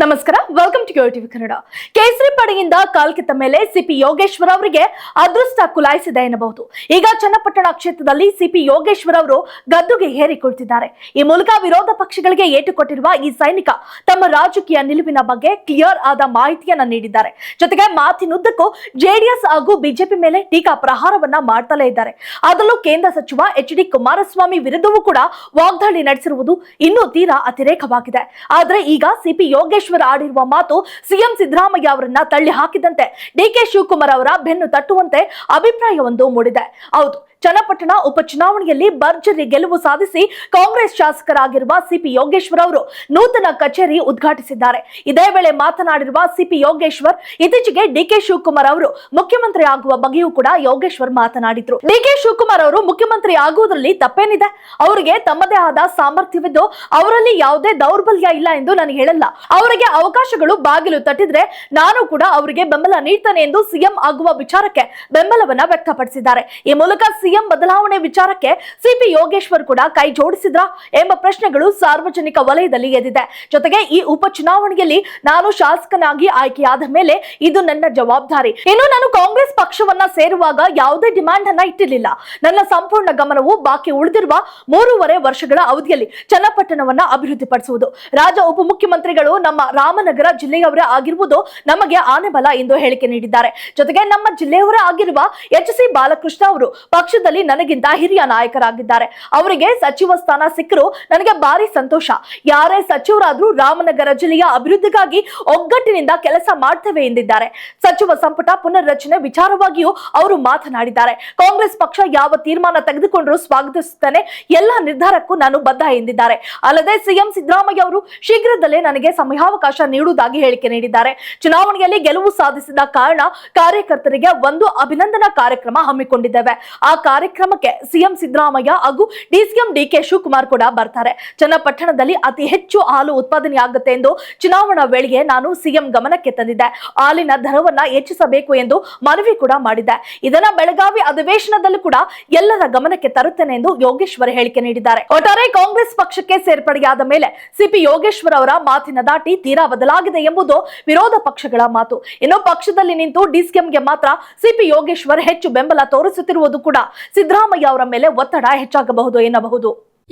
ನಮಸ್ಕಾರ, welcome to TV Kannada. ಕೇಸರಿ ಪಡೆಯಿಂದ ಕಾಲ್ಕಿತ್ತ ಮೇಲೆ ಸಿಪಿ ಯೋಗೇಶ್ವರ್ ಅವರಿಗೆ ಅದೃಷ್ಟ ಕುಲಾಯಿಸಿದೆ ಎನ್ನಬಹುದು. ಈಗ ಚನ್ನಪಟ್ಟಣ ಕ್ಷೇತ್ರದಲ್ಲಿ ಸಿಪಿ ಯೋಗೇಶ್ವರ್ ಅವರು ಗದ್ದುಗೆ ಏರಿಕೊಳ್ತಿದ್ದಾರೆ. ಈ ಮೂಲಕ ವಿರೋಧ ಪಕ್ಷಗಳಿಗೆ ಏಟು ಕೊಟ್ಟಿರುವ ಈ ಸೈನಿಕ ತಮ್ಮ ರಾಜಕೀಯ ನಿಲುವಿನ ಬಗ್ಗೆ ಕ್ಲಿಯರ್ ಆದ ಮಾಹಿತಿಯನ್ನ ನೀಡಿದ್ದಾರೆ. ಜೊತೆಗೆ ಮಾತಿನುದ್ದಕ್ಕೂ ಜೆಡಿಎಸ್ ಹಾಗೂ ಬಿಜೆಪಿ ಮೇಲೆ ಟೀಕಾ ಪ್ರಹಾರವನ್ನ ಮಾಡ್ತಲೇ ಇದ್ದಾರೆ. ಅದರಲ್ಲೂ ಕೇಂದ್ರ ಸಚಿವ ಎಚ್.ಡಿ. ಕುಮಾರಸ್ವಾಮಿ ವಿರುದ್ಧವೂ ಕೂಡ ವಾಗ್ದಾಳಿ ನಡೆಸಿರುವುದು ಇನ್ನೂ ತೀರಾ ಅತಿರೇಕವಾಗಿದೆ. ಆದ್ರೆ ಈಗ ಸಿಪಿ ಯೋಗೇಶ್ವರ್ ಆಡಿರುವ ಮಾತು ಸಿಎಂ ಸಿದ್ದರಾಮಯ್ಯ ಅವರನ್ನ ತಳ್ಳಿ ಹಾಕಿದಂತೆ ಡಿಕೆ ಶಿವಕುಮಾರ್ ಅವರ ಬೆನ್ನು ತಟ್ಟುವಂತೆ ಅಭಿಪ್ರಾಯವೊಂದು ಮೂಡಿದೆ. ಹೌದು, ಚನ್ನಪಟ್ಟಣ ಉಪಚುನಾವಣೆಯಲ್ಲಿ ಭರ್ಜರಿ ಗೆಲುವು ಸಾಧಿಸಿ ಕಾಂಗ್ರೆಸ್ ಶಾಸಕರಾಗಿರುವ ಸಿಪಿ ಯೋಗೇಶ್ವರ್ ಅವರು ನೂತನ ಕಚೇರಿ ಉದ್ಘಾಟಿಸಿದ್ದಾರೆ. ಇದೇ ವೇಳೆ ಮಾತನಾಡಿರುವ ಸಿಪಿ ಯೋಗೇಶ್ವರ್, ಇತ್ತೀಚೆಗೆ ಡಿಕೆ ಶಿವಕುಮಾರ್ ಅವರು ಮುಖ್ಯಮಂತ್ರಿ ಆಗುವ ಬಗ್ಗೆಯೂ ಕೂಡ ಯೋಗೇಶ್ವರ್ ಮಾತನಾಡಿದ್ರು. ಡಿಕೆ ಶಿವಕುಮಾರ್ ಅವರು ಮುಖ್ಯಮಂತ್ರಿ ಆಗುವುದರಲ್ಲಿ ತಪ್ಪೇನಿದೆ? ಅವರಿಗೆ ತಮ್ಮದೇ ಆದ ಸಾಮರ್ಥ್ಯವಿದ್ದು ಅವರಲ್ಲಿ ಯಾವುದೇ ದೌರ್ಬಲ್ಯ ಇಲ್ಲ ಎಂದು ನಾನು ಹೇಳಲ್ಲ. ಅವರಿಗೆ ಅವಕಾಶಗಳು ಬಾಗಿಲು ತಟ್ಟಿದ್ರೆ ನಾನು ಕೂಡ ಅವರಿಗೆ ಬೆಂಬಲ ನೀಡ್ತೇನೆ ಎಂದು ಸಿಎಂ ಆಗುವ ವಿಚಾರಕ್ಕೆ ಬೆಂಬಲವನ್ನ ವ್ಯಕ್ತಪಡಿಸಿದ್ದಾರೆ. ಈ ಮೂಲಕ ಸಿಎಂ ಬದಲಾವಣೆ ವಿಚಾರಕ್ಕೆ ಸಿಪಿ ಯೋಗೇಶ್ವರ್ ಕೂಡ ಕೈ ಜೋಡಿಸಿದ್ರ ಎಂಬ ಪ್ರಶ್ನೆಗಳು ಸಾರ್ವಜನಿಕ ವಲಯದಲ್ಲಿ ಎದ್ದಿದೆ. ಜೊತೆಗೆ ಈ ಉಪಚುನಾವಣೆಯಲ್ಲಿ ನಾನು ಶಾಸಕನಾಗಿ ಆಯ್ಕೆಯಾದ ಮೇಲೆ ಇದು ನನ್ನ ಜವಾಬ್ದಾರಿ. ಇನ್ನು ನಾನು ಕಾಂಗ್ರೆಸ್ ಪಕ್ಷವನ್ನ ಸೇರುವಾಗ ಯಾವುದೇ ಡಿಮ್ಯಾಂಡ್ ಅನ್ನ ಇಟ್ಟಿರಲಿಲ್ಲ. ನನ್ನ ಸಂಪೂರ್ಣ ಗಮನವು ಬಾಕಿ ಉಳಿದಿರುವ 3.5 ವರ್ಷಗಳ ಅವಧಿಯಲ್ಲಿ ಚನ್ನಪಟ್ಟಣವನ್ನ ಅಭಿವೃದ್ಧಿಪಡಿಸುವುದು. ರಾಜ್ಯ ಉಪಮುಖ್ಯಮಂತ್ರಿಗಳು ನಮ್ಮ ರಾಮನಗರ ಜಿಲ್ಲೆಯವರೇ ಆಗಿರುವುದು ನಮಗೆ ಆನೆಬಲ ಎಂದು ಹೇಳಿಕೆ ನೀಡಿದ್ದಾರೆ. ಜೊತೆಗೆ ನಮ್ಮ ಜಿಲ್ಲೆಯವರೇ ಆಗಿರುವ ಎಚ್.ಸಿ. ಬಾಲಕೃಷ್ಣ ಅವರು ಪಕ್ಷದಲ್ಲಿ ನನಗಿಂತ ಹಿರಿಯ ನಾಯಕರಾಗಿದ್ದಾರೆ. ಅವರಿಗೆ ಸಚಿವ ಸ್ಥಾನ ಸಿಕ್ಕರೂ ನನಗೆ ಭಾರಿ ಸಂತೋಷ. ಯಾರೇ ಸಚಿವರಾದ್ರೂ ರಾಮನಗರ ಜಿಲ್ಲೆಯ ಅಭಿವೃದ್ಧಿಗಾಗಿ ಒಗ್ಗಟ್ಟಿನಿಂದ ಕೆಲಸ ಮಾಡ್ತೇವೆ ಎಂದಿದ್ದಾರೆ. ಸಚಿವ ಸಂಪುಟ ಪುನರ್ರಚನೆ ವಿಚಾರವಾಗಿಯೂ ಅವರು ಮಾತನಾಡಿದ್ದಾರೆ. ಕಾಂಗ್ರೆಸ್ ಪಕ್ಷ ಯಾವ ತೀರ್ಮಾನ ತೆಗೆದುಕೊಂಡರೂ ಸ್ವಾಗತಿಸುತ್ತೇನೆ, ಎಲ್ಲ ನಿರ್ಧಾರಕ್ಕೂ ನಾನು ಬದ್ಧ ಎಂದಿದ್ದಾರೆ. ಅಲ್ಲದೆ ಸಿಎಂ ಸಿದ್ದರಾಮಯ್ಯ ಅವರು ಶೀಘ್ರದಲ್ಲೇ ನನಗೆ ಸಮಯಾವಕಾಶ ನೀಡುವುದಾಗಿ ಹೇಳಿಕೆ ನೀಡಿದ್ದಾರೆ. ಚುನಾವಣೆಯಲ್ಲಿ ಗೆಲುವು ಸಾಧಿಸಿದ ಕಾರಣ ಕಾರ್ಯಕರ್ತರಿಗೆ ಒಂದು ಅಭಿನಂದನಾ ಕಾರ್ಯಕ್ರಮ ಹಮ್ಮಿಕೊಂಡಿದ್ದೇವೆ. ಆ ಕಾರ್ಯಕ್ರಮಕ್ಕೆ ಸಿಎಂ ಸಿದ್ದರಾಮಯ್ಯ ಹಾಗೂ ಡಿಸಿಎಂ ಡಿಕೆ ಶಿವಕುಮಾರ್ ಕೂಡ ಬರ್ತಾರೆ. ಚನ್ನಪಟ್ಟಣದಲ್ಲಿ ಅತಿ ಹೆಚ್ಚು ಹಾಲು ಉತ್ಪಾದನೆಯಾಗುತ್ತೆ ಎಂದು ಚುನಾವಣಾ ವೇಳೆಗೆ ನಾನು ಸಿಎಂ ಗಮನಕ್ಕೆ ತಂದಿದ್ದೆ. ಹಾಲಿನ ದರವನ್ನ ಹೆಚ್ಚಿಸಬೇಕು ಎಂದು ಮನವಿ ಕೂಡ ಮಾಡಿದ್ದೆ. ಇದನ್ನ ಬೆಳಗಾವಿ ಅಧಿವೇಶನದಲ್ಲೂ ಕೂಡ ಎಲ್ಲರ ಗಮನಕ್ಕೆ ತರುತ್ತೇನೆ ಎಂದು ಯೋಗೇಶ್ವರ್ ಹೇಳಿಕೆ ನೀಡಿದ್ದಾರೆ. ಒಟ್ಟಾರೆ ಕಾಂಗ್ರೆಸ್ ಪಕ್ಷಕ್ಕೆ ಸೇರ್ಪಡೆಯಾದ ಮೇಲೆ ಸಿಪಿ ಯೋಗೇಶ್ವರ್ ಅವರ ಮಾತಿನ ದಾಟಿ ತೀರಾ ಬದಲಾಗಿದೆ ಎಂಬುದು ವಿರೋಧ ಪಕ್ಷಗಳ ಮಾತು. ಇನ್ನು ಪಕ್ಷದಲ್ಲಿ ನಿಂತು ಡಿಸಿಎಂಗೆ ಮಾತ್ರ ಸಿಪಿ ಯೋಗೇಶ್ವರ್ ಹೆಚ್ಚು ಬೆಂಬಲ ತೋರಿಸುತ್ತಿರುವುದು ಕೂಡ ಸಿದ್ದರಾಮಯ್ಯ ಅವರ ಮೇಲೆ ಒತ್ತಡ ಹೆಚ್ಚಾಗಬಹುದು ಎನ್ನಬಹುದು.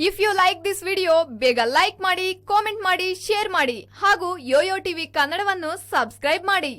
If you like this video, ಬೇಗ ಲೈಕ್ ಮಾಡಿ, ಕಾಮೆಂಟ್ ಮಾಡಿ, ಶೇರ್ ಮಾಡಿ ಹಾಗೂ ಯೋಯೋ ಟಿವಿ ಕನ್ನಡವನ್ನು ಸಬ್ಸ್ಕ್ರೈಬ್ ಮಾಡಿ.